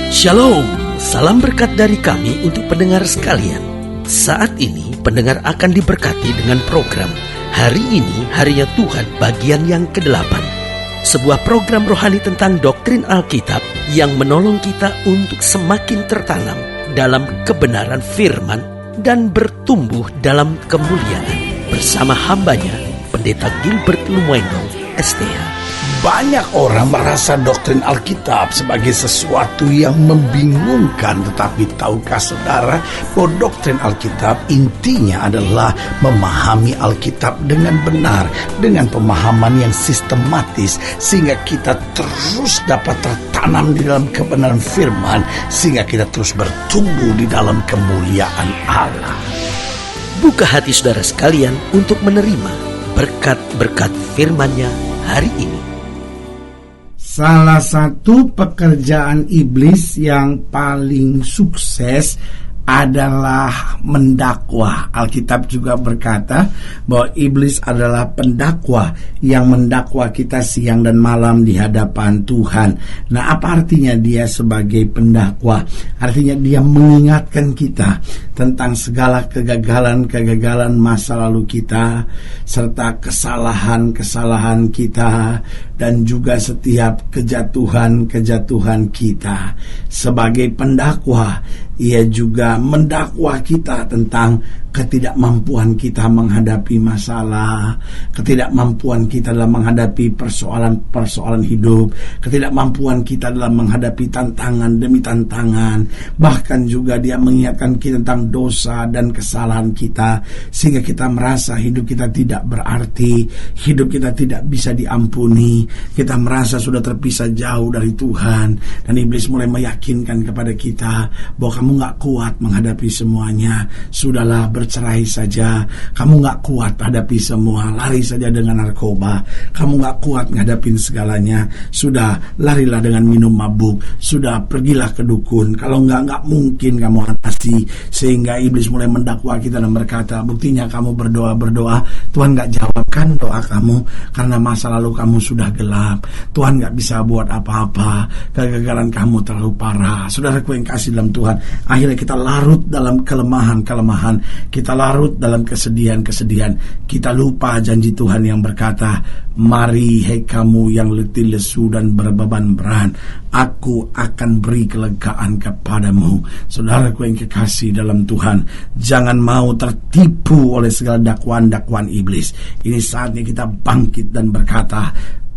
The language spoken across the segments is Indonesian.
Shalom, salam berkat dari kami untuk pendengar sekalian. Saat ini pendengar akan diberkati dengan program Hari Ini Harinya Tuhan bagian yang ke-8. Sebuah program rohani tentang doktrin Alkitab yang menolong kita untuk semakin tertanam dalam kebenaran firman dan bertumbuh dalam kemuliaan. Bersama hambanya, Pendeta Gilbert Lumendo, STH. Banyak orang merasa doktrin Alkitab sebagai sesuatu yang membingungkan. Tetapi tahukah saudara bahwa doktrin Alkitab intinya adalah memahami Alkitab dengan benar, dengan pemahaman yang sistematis, sehingga kita terus dapat tertanam di dalam kebenaran firman, sehingga kita terus bertumbuh di dalam kemuliaan Allah. Buka hati saudara sekalian untuk menerima berkat-berkat firman-Nya hari ini. Salah satu pekerjaan iblis yang paling sukses adalah mendakwa. Alkitab juga berkata bahwa iblis adalah pendakwa yang mendakwa kita siang dan malam di hadapan Tuhan. Nah, apa artinya dia sebagai pendakwa? Artinya dia mengingatkan kita tentang segala kegagalan masa lalu kita, serta kesalahan kita, dan juga setiap kejatuhan kita. Sebagai pendakwa, ia juga mendakwa kita tentang ketidakmampuan kita menghadapi masalah, ketidakmampuan kita dalam menghadapi persoalan hidup, ketidakmampuan kita dalam menghadapi tantangan demi tantangan. Bahkan juga dia mengingatkan kita tentang dosa dan kesalahan kita, sehingga kita merasa hidup kita tidak berarti, hidup kita tidak bisa diampuni, kita merasa sudah terpisah jauh dari Tuhan. Dan iblis mulai meyakinkan kepada kita bahwa kamu gak kuat menghadapi semuanya, sudahlah bercerai saja, kamu gak kuat hadapi semua, lari saja dengan narkoba, kamu gak kuat ngadapin segalanya, sudah larilah dengan minum mabuk, sudah pergilah ke dukun, kalau gak mungkin kamu atasi. Sehingga iblis mulai mendakwa kita dan berkata, buktinya kamu berdoa, Tuhan gak jawabkan doa kamu karena masa lalu kamu sudah gelap, Tuhan gak bisa buat apa-apa, kegagalan kamu terlalu parah. Saudaraku yang kasih dalam Tuhan, akhirnya kita larut dalam kelemahan, kita larut dalam kesedihan, kita lupa janji Tuhan yang berkata, mari hai kamu yang letih lesu dan berbeban berat, aku akan beri kelegaan kepadamu. Saudaraku yang kekasih dalam Tuhan, jangan mau tertipu oleh segala dakwaan iblis. Ini saatnya kita bangkit dan berkata,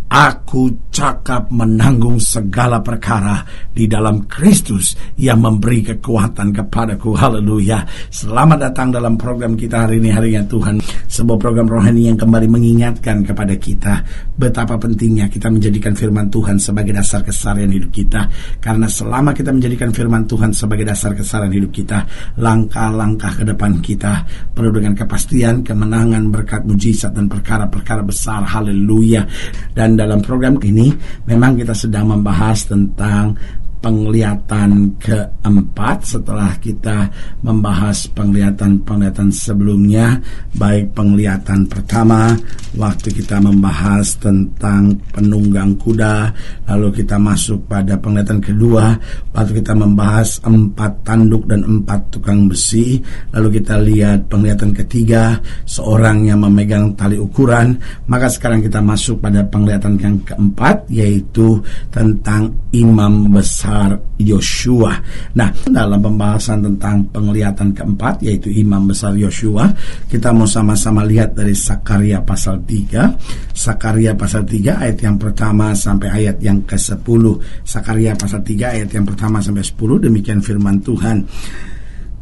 aku cakap menanggung segala perkara di dalam Kristus yang memberi kekuatan kepadaku. Haleluya. Selamat datang dalam program kita hari ini, Harinya Tuhan. Sebuah program rohani yang kembali mengingatkan kepada kita betapa pentingnya kita menjadikan firman Tuhan sebagai dasar keseharian hidup kita. Karena selama kita menjadikan firman Tuhan sebagai dasar keseharian hidup kita, langkah-langkah ke depan kita penuh dengan kepastian, kemenangan, berkat, mujizat, dan perkara-perkara besar. Haleluya. Dan dalam program ini memang kita sedang membahas tentang penglihatan keempat setelah kita membahas penglihatan sebelumnya, baik penglihatan pertama waktu kita membahas tentang penunggang kuda, lalu kita masuk pada penglihatan kedua waktu kita membahas 4 tanduk dan 4 tukang besi, lalu kita lihat penglihatan ketiga seorang yang memegang tali ukuran. Maka sekarang kita masuk pada penglihatan yang keempat, yaitu tentang imam besar Yosua. Nah, dalam pembahasan tentang penglihatan keempat, yaitu imam besar Yosua, kita mau sama-sama lihat dari Sakaria pasal 3. Sakaria pasal 3 ayat yang pertama sampai ayat yang ke-10. Sakaria pasal 3 ayat yang pertama sampai 10, demikian firman Tuhan.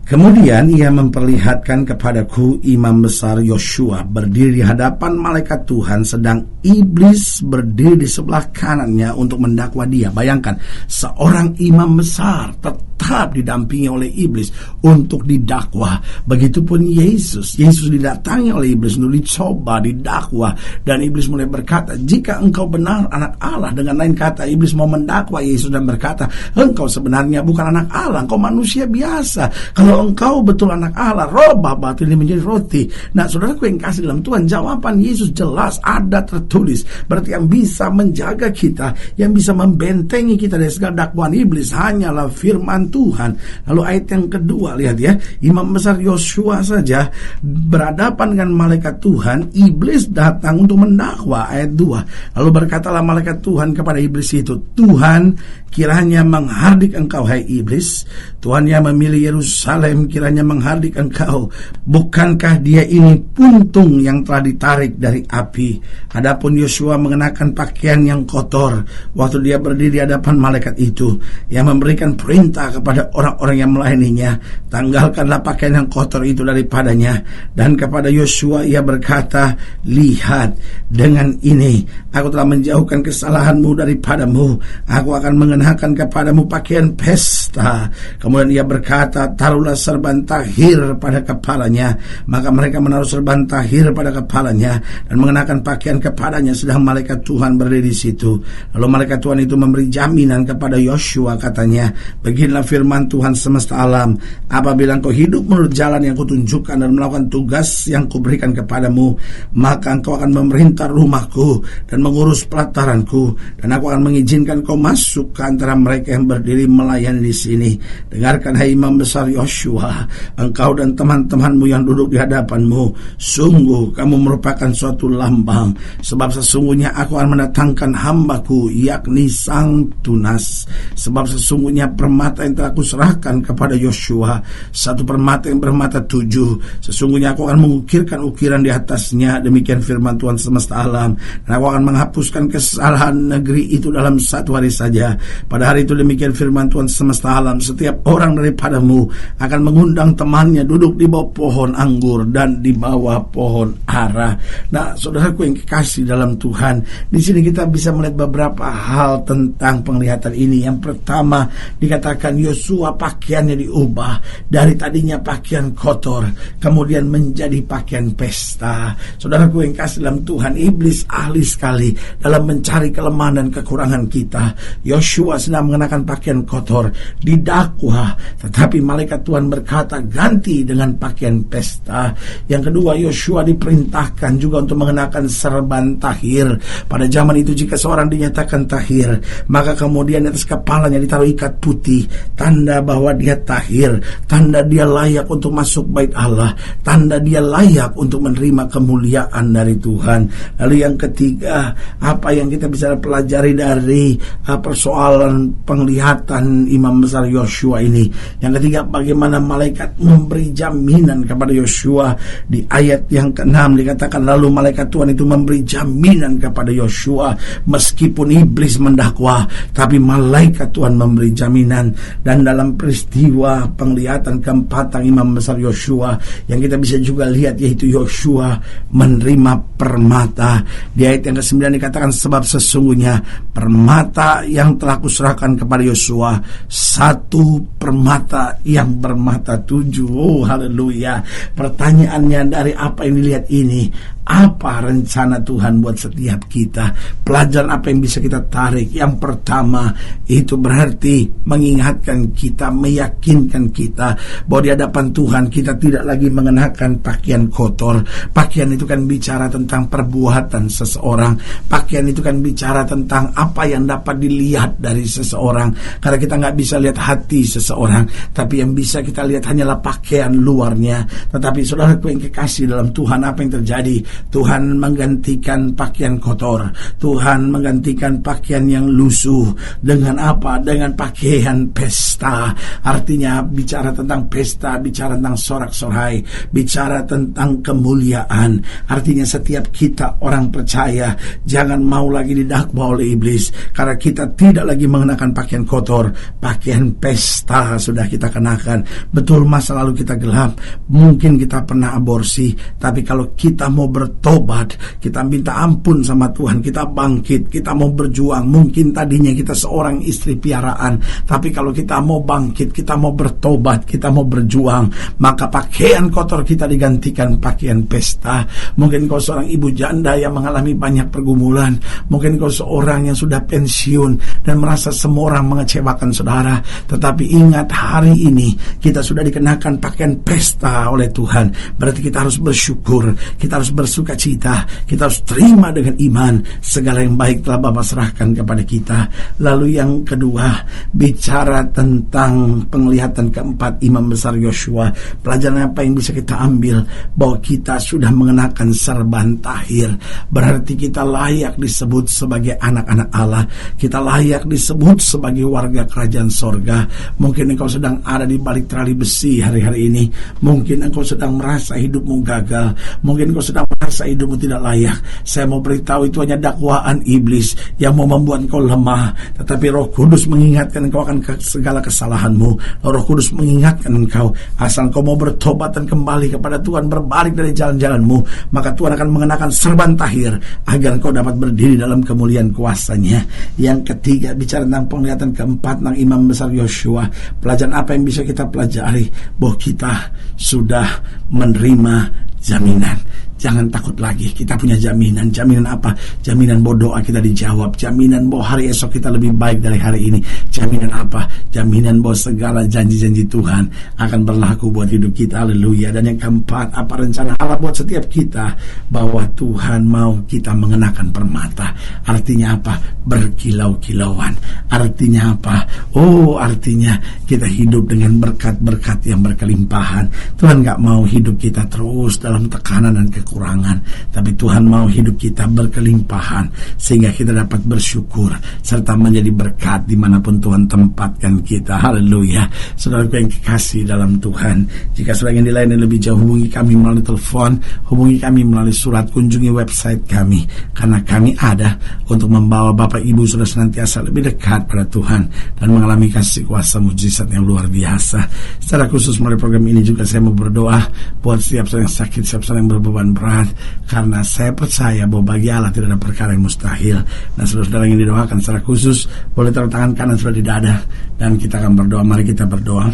Kemudian ia memperlihatkan kepadaku imam besar Yosua berdiri di hadapan malaikat Tuhan, sedang iblis berdiri di sebelah kanannya untuk mendakwa dia. Bayangkan, seorang imam besar tetap tetap didampingi oleh iblis untuk didakwa. Begitupun Yesus didatangi oleh iblis untuk dicoba, didakwa, dan iblis mulai berkata, jika engkau benar anak Allah. Dengan lain kata, iblis mau mendakwa Yesus dan berkata, engkau sebenarnya bukan anak Allah, engkau manusia biasa. Kalau engkau betul anak Allah, robah batu ini menjadi roti. Nah, saudaraku yang kasih dalam Tuhan, jawaban Yesus jelas, ada tertulis. Berarti yang bisa menjaga kita, yang bisa membentengi kita dari segala dakwaan iblis hanyalah firman Tuhan. Lalu ayat yang kedua, lihat ya, imam besar Yosua saja berhadapan dengan malaikat Tuhan, iblis datang untuk mendakwa. Ayat 2, lalu berkatalah malaikat Tuhan kepada iblis itu, Tuhan kiranya menghardik engkau, hai iblis. Tuhan yang memilih Yerusalem kiranya menghardik engkau. Bukankah dia ini puntung yang telah ditarik dari api? Adapun Yosua mengenakan pakaian yang kotor waktu dia berdiri di hadapan malaikat itu, yang memberikan perintah kepada orang-orang yang melayaninya, tanggalkanlah pakaian yang kotor itu daripadanya. Dan kepada Yosua ia berkata, lihat, dengan ini aku telah menjauhkan kesalahanmu daripadamu. Aku akan mengenakan kepadamu pakaian pesta. Kemudian ia berkata, taruhlah serban tahir pada kepalanya. Maka mereka menaruh serban tahir pada kepalanya dan mengenakan pakaian kepadanya, sedang malaikat Tuhan berdiri di situ. Lalu malaikat Tuhan itu memberi jaminan kepada Yosua, katanya, beginilah firman Tuhan semesta alam, apabila engkau hidup menurut jalan yang kutunjukkan dan melakukan tugas yang kuberikan kepadamu, maka engkau akan memerintah rumahku dan mengurus pelataranku, dan aku akan mengizinkan kau masuk ke antara mereka yang berdiri melayani di sini. Dengarkan, hai imam besar Yosua, engkau dan teman-temanmu yang duduk di hadapanmu, sungguh kamu merupakan suatu lambang, sebab sesungguhnya aku akan mendatangkan hambaku, yakni sang tunas. Sebab sesungguhnya permata yang telah kuserahkan kepada Yosua, satu permata yang bermata 7, sesungguhnya aku akan mengukirkan ukiran di atasnya, demikian firman Tuhan semesta alam, dan aku akan menghapuskan kesalahan negeri itu dalam satu hari saja. Pada hari itu, demikian firman Tuhan semesta alam, setiap orang daripadamu akan mengundang temannya duduk di bawah pohon anggur dan di bawah pohon ara. Nah, saudaraku yang kekasih dalam Tuhan, di sini kita bisa melihat beberapa hal tentang penglihatan ini. Yang pertama, dikatakan Yosua pakaiannya diubah dari tadinya pakaian kotor kemudian menjadi pakaian pesta. Saudaraku yang kasih dalam Tuhan, iblis ahli sekali dalam mencari kelemahan dan kekurangan kita. Yosua sedang mengenakan pakaian kotor, didakwa, tetapi malaikat Tuhan berkata, ganti dengan pakaian pesta. Yang kedua, Yosua diperintahkan juga untuk mengenakan serban tahir. Pada zaman itu, jika seorang dinyatakan tahir, maka kemudian di atas kepalanya ditaruh ikat putih, tanda bahwa dia tahir, tanda dia layak untuk masuk bait Allah, tanda dia layak untuk menerima kemuliaan dari Tuhan. Lalu yang ketiga, apa yang kita bisa pelajari dari persoalan penglihatan imam besar Yosua ini? Yang ketiga, bagaimana malaikat memberi jaminan kepada Yosua. Di ayat yang ke-6 dikatakan, lalu malaikat Tuhan itu memberi jaminan kepada Yosua, meskipun iblis mendakwa, tapi malaikat Tuhan memberi jaminan. Dan dalam peristiwa penglihatan keempat imam besar Yosua, yang kita bisa juga lihat, yaitu Yosua menerima permata. Di ayat yang ke-9 dikatakan, sebab sesungguhnya permata yang telah kuserahkan kepada Yosua, satu permata yang bermata 7. Oh, haleluya. Pertanyaannya, dari apa yang dilihat ini, apa rencana Tuhan buat setiap kita? Pelajaran apa yang bisa kita tarik? Yang pertama, itu berarti mengingatkan kita, meyakinkan kita bahwa di hadapan Tuhan kita tidak lagi mengenakan pakaian kotor. Pakaian itu kan bicara tentang perbuatan seseorang. Pakaian itu kan bicara tentang apa yang dapat dilihat dari seseorang. Karena kita nggak bisa lihat hati seseorang, tapi yang bisa kita lihat hanyalah pakaian luarnya. Tetapi saudaraku yang kekasih dalam Tuhan, apa yang terjadi? Tuhan menggantikan pakaian kotor, Tuhan menggantikan pakaian yang lusuh dengan apa? Dengan pakaian pesta. Artinya bicara tentang pesta, bicara tentang sorak-sorai, bicara tentang kemuliaan. Artinya setiap kita orang percaya jangan mau lagi didakwa oleh iblis, karena kita tidak lagi mengenakan pakaian kotor. Pakaian pesta sudah kita kenakan. Betul, masa lalu kita gelap, mungkin kita pernah aborsi, tapi kalau kita mau bertobat, kita minta ampun sama Tuhan, kita bangkit, kita mau berjuang. Mungkin tadinya kita seorang istri piaraan, tapi kalau kita kita mau bangkit, kita mau bertobat, kita mau berjuang, maka pakaian kotor kita digantikan pakaian pesta. Mungkin kau seorang ibu janda yang mengalami banyak pergumulan, mungkin kau seorang yang sudah pensiun dan merasa semua orang mengecewakan saudara, tetapi ingat, hari ini kita sudah dikenakan pakaian pesta oleh Tuhan. Berarti kita harus bersyukur, kita harus bersuka cita, kita harus terima dengan iman segala yang baik telah Bapa serahkan kepada kita. Lalu yang kedua, bicara tentang penglihatan keempat Imam Besar Yosua. Pelajaran apa yang bisa kita ambil? Bahwa kita sudah mengenakan serban tahir. Berarti kita layak disebut sebagai anak-anak Allah. Kita layak disebut sebagai warga kerajaan sorga. Mungkin engkau sedang ada di balik terali besi hari-hari ini. Mungkin engkau sedang merasa hidupmu gagal. Mungkin engkau sedang merasa hidupmu tidak layak. Saya mau beritahu, itu hanya dakwaan iblis yang mau membuat engkau lemah. Tetapi Roh Kudus mengingatkan engkau akan segala kesalahanmu. Roh Kudus mengingatkan engkau, asal engkau mau bertobat dan kembali kepada Tuhan, berbalik dari jalan-jalanmu, maka Tuhan akan mengenakan serban tahir agar engkau dapat berdiri dalam kemuliaan kuasa-Nya. Yang ketiga, bicara tentang penglihatan keempat tentang Imam Besar Yosua. Pelajaran apa yang bisa kita pelajari? Bahwa kita sudah menerima jaminan. Jangan takut lagi, kita punya jaminan. Jaminan apa? Jaminan bahwa doa kita dijawab. Jaminan bahwa hari esok kita lebih baik dari hari ini. Jaminan apa? Jaminan bahwa segala janji-janji Tuhan akan berlaku buat hidup kita. Haleluya. Dan yang keempat, apa rencana Allah buat setiap kita? Bahwa Tuhan mau kita mengenakan permata. Artinya apa? Berkilau-kilauan. Artinya apa? Oh, artinya kita hidup dengan berkat-berkat yang berkelimpahan. Tuhan gak mau hidup kita terus dalam tekanan dan kekurangan, tapi Tuhan mau hidup kita berkelimpahan sehingga kita dapat bersyukur serta menjadi berkat dimanapun Tuhan tempatkan kita. Haleluya. Saudaraku yang kekasih dalam Tuhan, jika saudara ingin dilayani lebih jauh, hubungi kami melalui telepon, hubungi kami melalui surat, kunjungi website kami, karena kami ada untuk membawa Bapak Ibu saudara senantiasa lebih dekat pada Tuhan dan mengalami kasih kuasa mujizat yang luar biasa. Secara khusus melalui program ini juga saya mau berdoa buat setiap yang sakit, setiap yang berbeban berat, karena saya percaya bahwa bagi Allah tidak ada perkara yang mustahil. Nah, saudara-saudara yang didoakan secara khusus boleh taruh tangan kanan saudara di dada dan kita akan berdoa. Mari kita berdoa.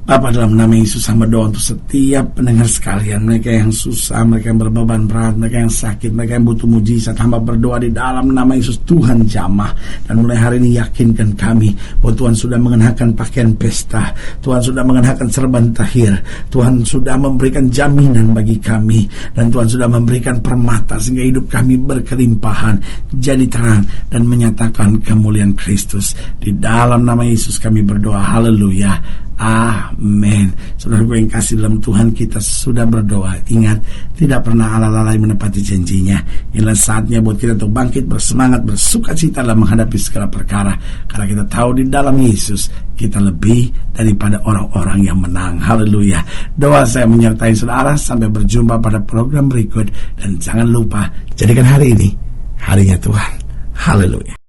Bapa, dalam nama Yesus hamba doa untuk setiap pendengar sekalian, mereka yang susah, mereka yang berbeban berat, mereka yang sakit, mereka yang butuh mujizat. Hamba berdoa di dalam nama Yesus, Tuhan jamah. Dan mulai hari ini yakinkan kami bahwa Tuhan sudah mengenakan pakaian pesta, Tuhan sudah mengenakan serban tahir, Tuhan sudah memberikan jaminan bagi kami, dan Tuhan sudah memberikan permata sehingga hidup kami berkelimpahan, jadi terang dan menyatakan kemuliaan Kristus. Di dalam nama Yesus kami berdoa. Haleluya. Amin. Saudara yang kasih dalam Tuhan, kita sudah berdoa. Ingat, tidak pernah Allah lalai menepati janjinya. Inilah saatnya buat kita untuk bangkit, bersemangat, bersuka cita dalam menghadapi segala perkara, karena kita tahu di dalam Yesus kita lebih daripada orang-orang yang menang. Haleluya. Doa saya menyertai saudara. Sampai berjumpa pada program berikut, dan jangan lupa jadikan hari ini harinya Tuhan. Haleluya.